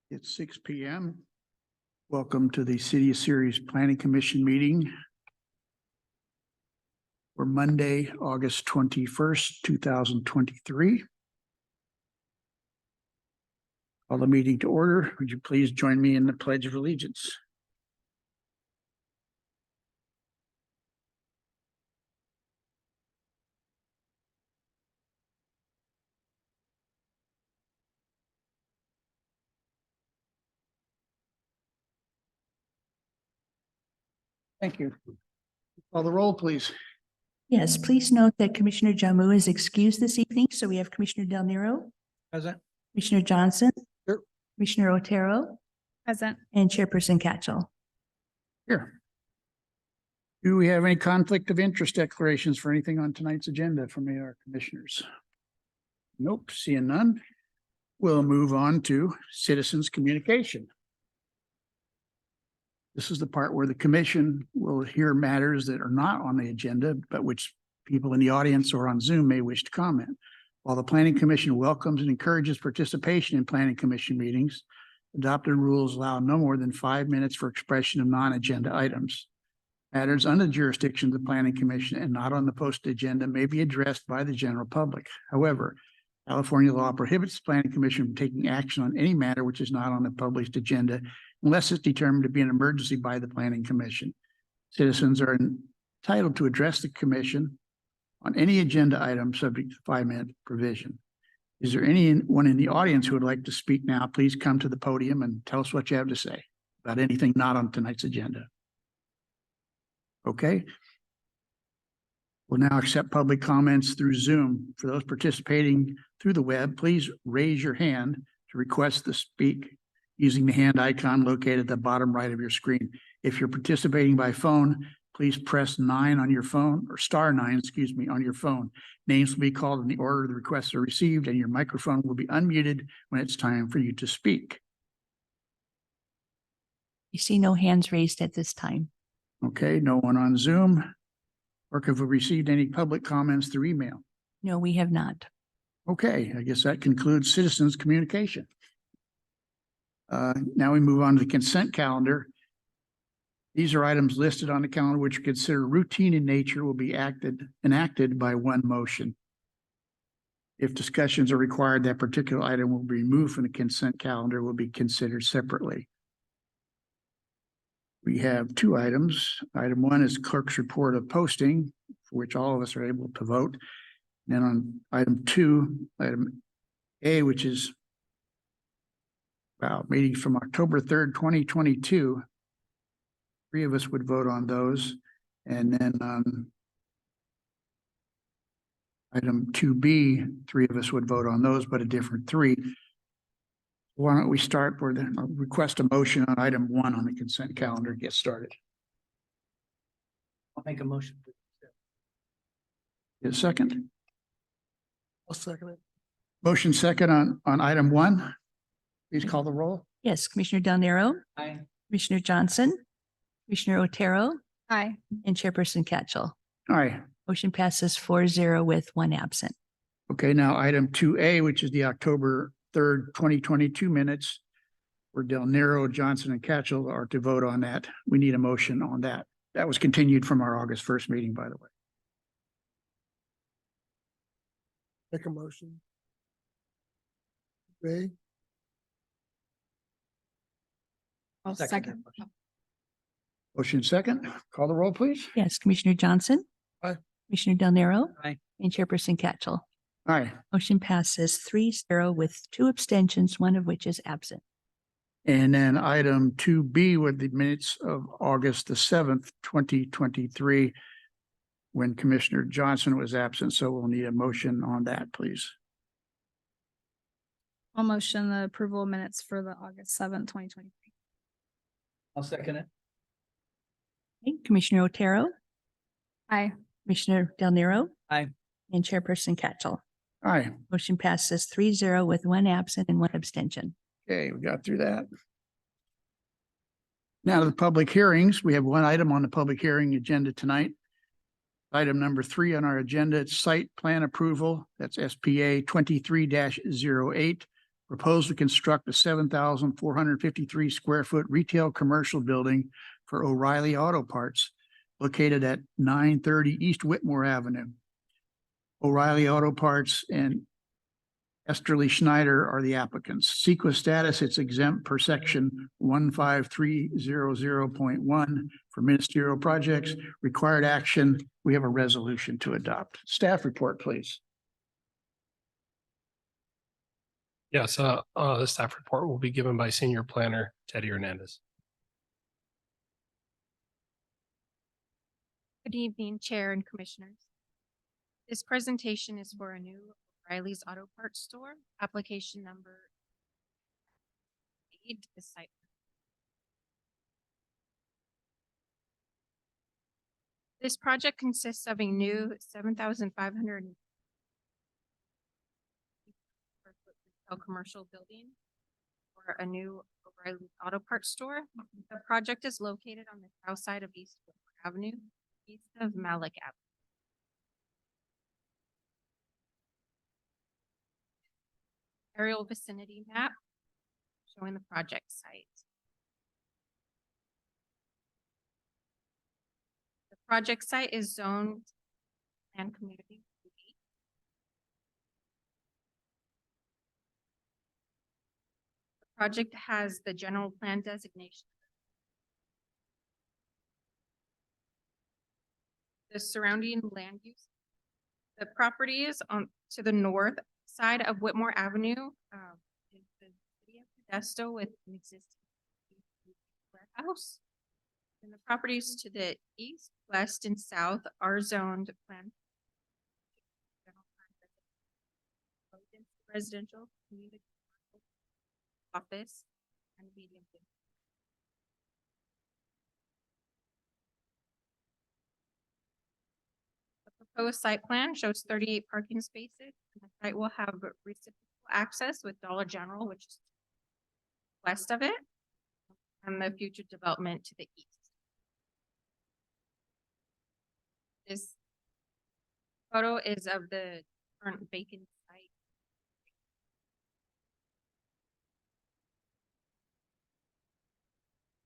It's 6 p.m. Welcome to the City of Ceres Planning Commission meeting for Monday, August 21st, 2023. Call the meeting to order. Would you please join me in the Pledge of Allegiance? Thank you. Call the roll, please. Yes, please note that Commissioner Jamu is excused this evening, so we have Commissioner Del Nero, Present. Commissioner Johnson. Here. Commissioner Otero. Present. And Chairperson Catchell. Here. Do we have any conflict of interest declarations for anything on tonight's agenda from our commissioners? Nope, seeing none. We'll move on to citizens communication. This is the part where the commission will hear matters that are not on the agenda, but which people in the audience or on Zoom may wish to comment. While the Planning Commission welcomes and encourages participation in Planning Commission meetings, adopted rules allow no more than 5 minutes for expression of non-agenda items. Matters under the jurisdiction of the Planning Commission and not on the posted agenda may be addressed by the general public. However, California law prohibits the Planning Commission from taking action on any matter which is not on the published agenda unless it's determined to be an emergency by the Planning Commission. Citizens are entitled to address the commission on any agenda item subject to 5-minute provision. Is there anyone in the audience who would like to speak now? Please come to the podium and tell us what you have to say about anything not on tonight's agenda. Okay. We'll now accept public comments through Zoom. For those participating through the web, please raise your hand to request to speak using the hand icon located at the bottom right of your screen. If you're participating by phone, please press 9 on your phone, or star 9, excuse me, on your phone. Names will be called in the order the requests are received, and your microphone will be unmuted when it's time for you to speak. You see no hands raised at this time. Okay, no one on Zoom. Or have we received any public comments through email? No, we have not. Okay, I guess that concludes citizens communication. Now we move on to the consent calendar. These are items listed on the calendar which are considered routine in nature, will be enacted by one motion. If discussions are required, that particular item will be removed from the consent calendar, will be considered separately. We have 2 items. Item 1 is clerk's report of posting, for which all of us are able to vote. And then on item 2, item A, which is meeting from October 3rd, 2022. 3 of us would vote on those. And then on item 2B, 3 of us would vote on those, but a different 3. Why don't we start with request a motion on item 1 on the consent calendar, get started. I'll make a motion. Get a second? I'll second it. Motion second on item 1. Please call the roll. Yes, Commissioner Del Nero, Aye. Commissioner Johnson, Commissioner Otero, Aye. and Chairperson Catchell. Aye. Motion passes 4-0 with 1 absent. Okay, now item 2A, which is the October 3rd, 2022 minutes, where Del Nero, Johnson, and Catchell are to vote on that. We need a motion on that. That was continued from our August 1st meeting, by the way. Make a motion. Ray? I'll second. Motion second. Call the roll, please. Yes, Commissioner Johnson. Aye. Commissioner Del Nero. Aye. And Chairperson Catchell. Aye. Motion passes 3-0 with 2 abstentions, 1 of which is absent. And then item 2B with the minutes of August the 7th, 2023, when Commissioner Johnson was absent. So we'll need a motion on that, please. I'll motion the approval of minutes for the August 7th, 2023. I'll second it. Okay, Commissioner Otero, Aye. Commissioner Del Nero. Aye. And Chairperson Catchell. Aye. Motion passes 3-0 with 1 absent and 1 abstention. Okay, we got through that. Now to the public hearings. We have 1 item on the public hearing agenda tonight. Item number 3 on our agenda, it's site plan approval. That's SPA 23-08 proposed to construct a 7,453 square foot retail commercial building for O'Reilly Auto Parts located at 930 East Whitmore Avenue. O'Reilly Auto Parts and Esterly Schneider are the applicants. CEQA status, it's exempt per section 15300.1 for ministerial projects. Required action, we have a resolution to adopt. Staff report, please. Yes, the staff report will be given by Senior Planner Teddy Hernandez. Good evening, Chair and Commissioners. This presentation is for a new O'Reilly's Auto Parts store, application number 8, the site. This project consists of a new 7,500 retail commercial building for a new O'Reilly Auto Parts store. The project is located on the south side of East Whitmore Avenue, east of Malik Avenue. Aerial vicinity map showing the project site. The project site is zoned and community. The project has the general plan designation. The surrounding land use. The property is on to the north side of Whitmore Avenue, is the city of Modesto with an existing warehouse. And the properties to the east, west, and south are zoned plan. Residential, community, office, and medium. The proposed site plan shows 38 parking spaces. And the site will have reciprocal access with Dollar General, which is west of it, and the future development to the east. This photo is of the current vacant site.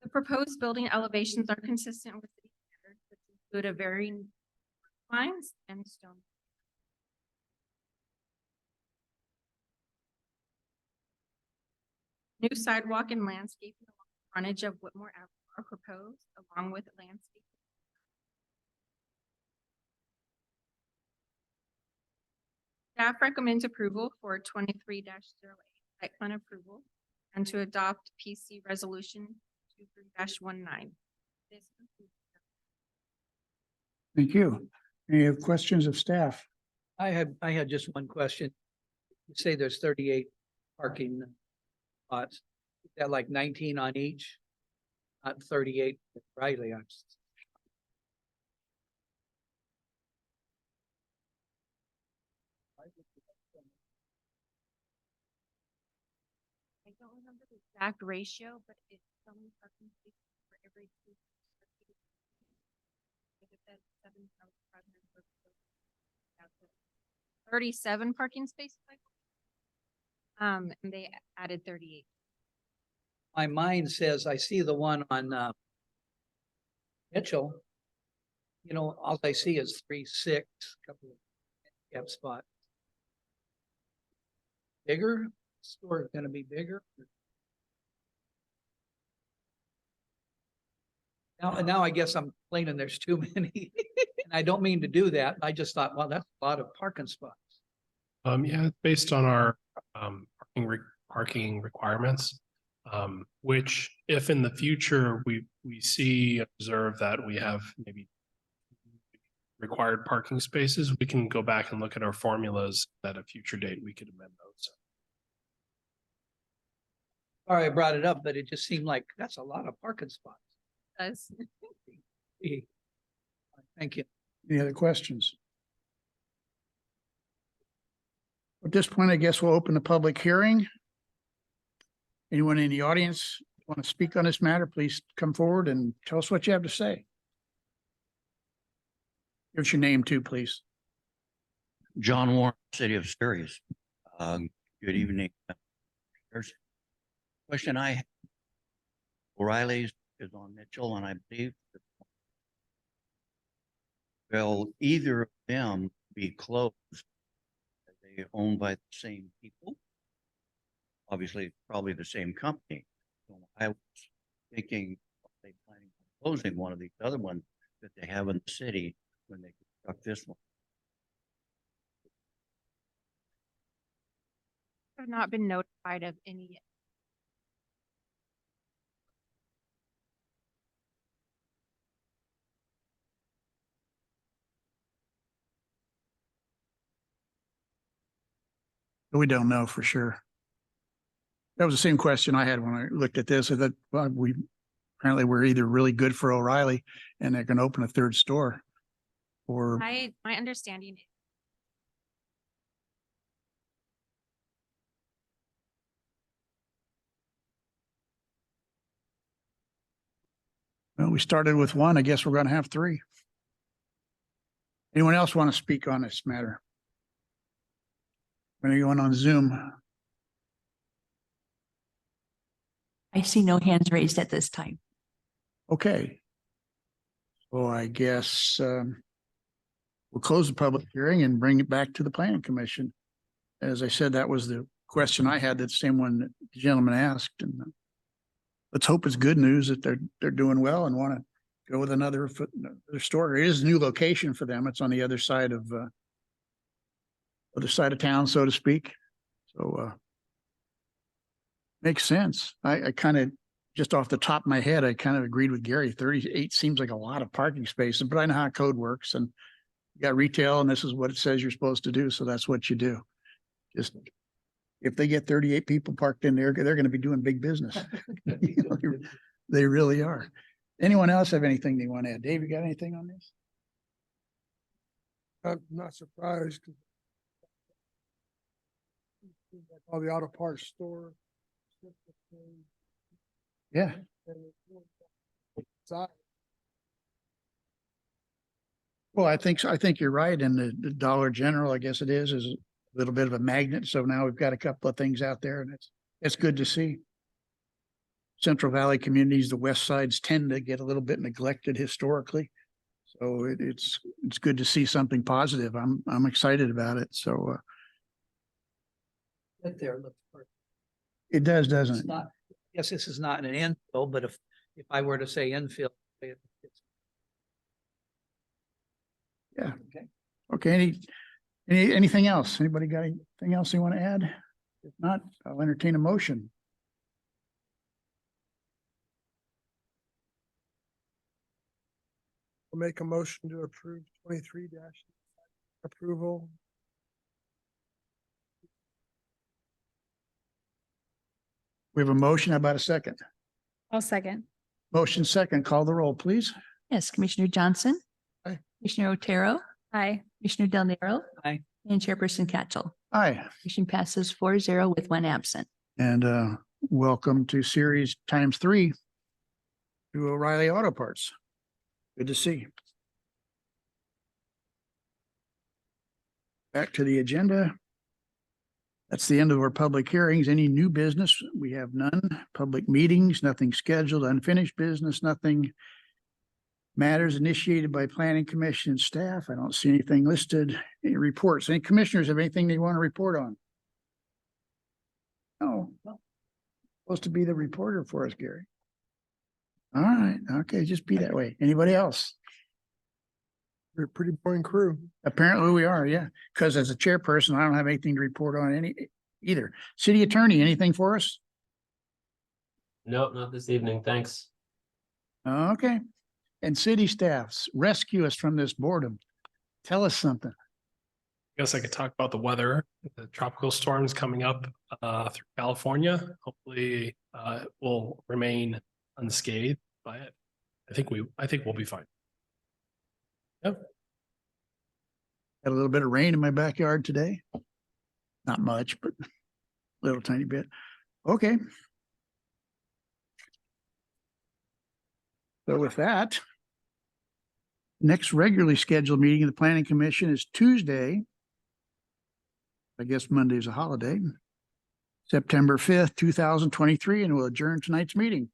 The proposed building elevations are consistent with city standards, which include a varying lines and stone. New sidewalk and landscaping along the frontage of Whitmore Avenue are proposed, along with landscape. Staff recommends approval for 23-08 site plan approval and to adopt PC resolution 23-19. This concludes. Thank you. Any questions of staff? I had just one question. You say there's 38 parking spots. Is that like 19 on each? Not 38 at Riley. I don't remember the exact ratio, but it's so many parking spaces for every two. Like I said, 37 parking spaces. And they added 38. My mind says I see the one on Mitchell. You know, all I see is 3-6, couple of handicap spots. Bigger? Store is gonna be bigger. Now I guess I'm complaining there's too many. And I don't mean to do that. I just thought, well, that's a lot of parking spots. Yeah, based on our parking requirements, which if in the future we observe that we have maybe required parking spaces, we can go back and look at our formulas at a future date. We could amend those. Sorry, I brought it up, but it just seemed like that's a lot of parking spots. Does. Thank you. Any other questions? At this point, I guess we'll open the public hearing. Anyone in the audience want to speak on this matter, please come forward and tell us what you have to say. Give us your name too, please. John Warren, City of Sirius. Good evening, Question O'Reilly's is on Mitchell, and I believe will either of them be closed? Are they owned by the same people? Obviously, probably the same company. So I was thinking, are they planning on closing one of these other ones that they have in the city when they construct this one? I've not been notified of any. We don't know for sure. That was the same question I had when I looked at this. I thought, well, apparently we're either really good for O'Reilly and they're going to open a third store, or My understanding. well, we started with one. I guess we're going to have three. Anyone else want to speak on this matter? Anyone on Zoom? I see no hands raised at this time. Okay. So I guess we'll close the public hearing and bring it back to the planning commission. As I said, that was the question I had, that same one that the gentleman asked, and let's hope it's good news that they're doing well and want to go with another store. It is a new location for them. It's on the other side of town, so to speak. So makes sense. I kind of, just off the top of my head, I kind of agreed with Gary. 38 seems like a lot of parking spaces, but I know how code works, and you got retail, and this is what it says you're supposed to do. So that's what you do. Just if they get 38 people parked in there, they're going to be doing big business. You know, they really are. Anyone else have anything they want to add? Dave, you got anything on this? I'm not surprised. All the auto parts store. Yeah. Well, I think so. I think you're right. And the Dollar General, I guess it is a little bit of a magnet. So now we've got a couple of things out there, and it's good to see. Central Valley communities, the west sides tend to get a little bit neglected historically. So it's good to see something positive. I'm excited about it. So That there looks perfect. it does, doesn't It's it? not, I guess this is not an infill, but if I were to say infill. It's Yeah. okay. Okay. Anything else? Anybody got anything else they want to add? If not, I'll entertain a motion. I'll make a motion to approve 23- approval. We have a motion. How about a second? I'll second. Motion second. Call the roll, please. Yes, Commissioner Johnson. Aye. Commissioner Otero, Aye. Commissioner Del Nero. Aye. And Chairperson Catchell. Aye. Motion passes 4-0 with one absent. And welcome to series ×3 to O'Reilly Auto Parts. Good to see. Back to the agenda. That's the end of our public hearings. Any new business? We have none. Public meetings, nothing scheduled. Unfinished business, nothing. Matters initiated by planning commission and staff. I don't see anything listed. Any reports? Any commissioners have anything they want to report on? No. Supposed to be the reporter for us, Gary. All right. Okay. Just be that way. Anybody else? We're a pretty boring crew. Apparently we are. Yeah. Because as a chairperson, I don't have anything to report on either. City attorney, anything for us? Nope, not this evening. Thanks. Okay. And city staffs, rescue us from this boredom. Tell us something. I guess I could talk about the weather, the tropical storms coming up through California. Hopefully it will remain unscathed by it. I think we'll be fine. Yep. Had a little bit of rain in my backyard today. Not much, but a little tiny bit. Okay. So with that, next regularly scheduled meeting of the planning commission is Tuesday. I guess Monday is a holiday. September 5th, 2023, and we'll adjourn tonight's meeting.